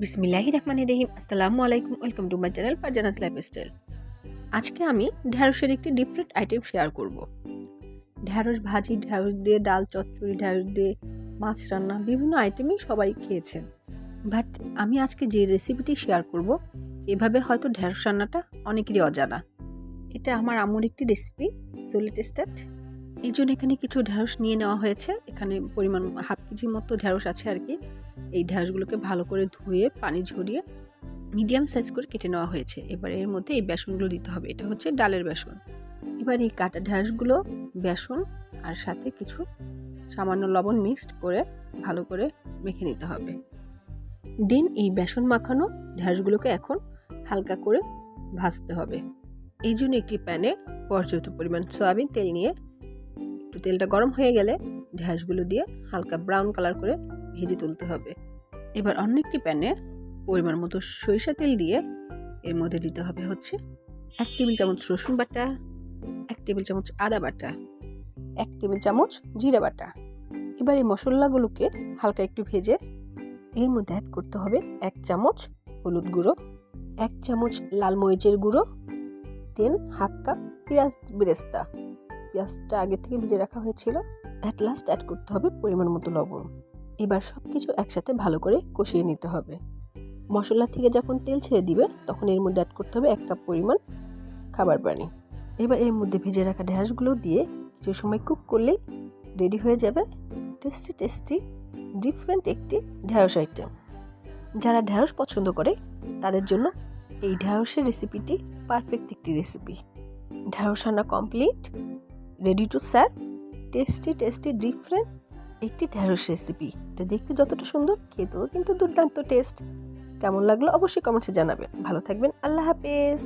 বিসমিল্লাহির রহমানির রহিম। আসসালামু আলাইকুম, welcome to my channel Farzana's lifestyle. আজকে আমি ঢ্যাঁড়সের একটি ডিফারেন্ট আইটেম শেয়ার করব। ঢ্যাঁড়স ভাজি, ঢ্যাঁড়স দিয়ে ডাল চচ্চড়ি, ঢ্যাঁড়স দিয়ে মাছ রান্না, বিভিন্ন আইটেমই সবাই খেয়েছেন। বাট আমি আজকে যে রেসিপিটি শেয়ার করব, এভাবে হয়তো ঢ্যাঁড়স রান্নাটা অনেকেরই অজানা। এটা আমার আম্মুর একটি রেসিপি, সো লেটস স্টার্ট। এই জন্য এখানে কিছু ঢ্যাঁড়স নিয়ে নেওয়া হয়েছে। এখানে পরিমাণ হাফ কেজির মতো ঢ্যাঁড়স আছে আর কি। এই ঢ্যাঁড়সগুলোকে ভালো করে ধুয়ে পানি ঝরিয়ে মিডিয়াম সাইজ করে কেটে নেওয়া হয়েছে। এবার এর মধ্যে এই বেসনগুলো দিতে হবে। এটা হচ্ছে ডালের বেসন। এবার এই কাটা ঢ্যাঁড়সগুলো বেসন আর সাথে কিছু সামান্য লবণ মিক্সড করে ভালো করে মেখে নিতে হবে। দেন এই বেসন মাখানো ঢ্যাঁড়সগুলোকে এখন হালকা করে ভাজতে হবে। এই জন্য একটি প্যানে পর্যাপ্ত পরিমাণ সয়াবিন তেল নিয়ে একটু তেলটা গরম হয়ে গেলে ঢ্যাঁড়সগুলো দিয়ে হালকা ব্রাউন কালার করে ভেজে তুলতে হবে। এবার অন্য একটি প্যানে পরিমাণ মতো সরিষা তেল দিয়ে এর মধ্যে দিতে হবে হচ্ছে 1 টেবিল চামচ রসুন বাটা, 1 টেবিল চামচ আদা বাটা, 1 টেবিল চামচ জিরা বাটা। এবার এই মশলাগুলোকে হালকা একটু ভেজে এর মধ্যে অ্যাড করতে হবে 1 চামচ হলুদ গুঁড়ো, 1 চামচ লাল মরিচের গুঁড়ো, দেন হাফ কাপ পেঁয়াজ বেরেস্তা। পেঁয়াজটা আগে থেকে ভেজে রাখা হয়েছিল। অ্যাট লাস্ট অ্যাড করতে হবে পরিমাণ মতো লবণ। এবার সব কিছু একসাথে ভালো করে কষিয়ে নিতে হবে। মশলা থেকে যখন তেল ছেড়ে দিবে তখন এর মধ্যে অ্যাড করতে হবে 1 কাপ পরিমাণ খাবার পানি। এবার এর মধ্যে ভেজে রাখা ঢ্যাঁড়সগুলো দিয়ে কিছু সময় কুক করলেই রেডি হয়ে যাবে টেস্টি ডিফারেন্ট একটি ঢ্যাঁড়স আইটেম। যারা ঢ্যাঁড়স পছন্দ করে তাদের জন্য এই ঢ্যাঁড়সের রেসিপিটি পারফেক্ট একটি রেসিপি। ঢ্যাঁড়স রান্না complete, ready to serve. Tasty different একটি ঢ্যাঁড়স রেসিপি। এটা দেখতে যতটা সুন্দর, খেতেও কিন্তু দুর্দান্ত টেস্ট। কেমন লাগলো অবশ্যই কমেন্টসে জানাবেন। ভালো থাকবেন, আল্লাহ হাফেজ।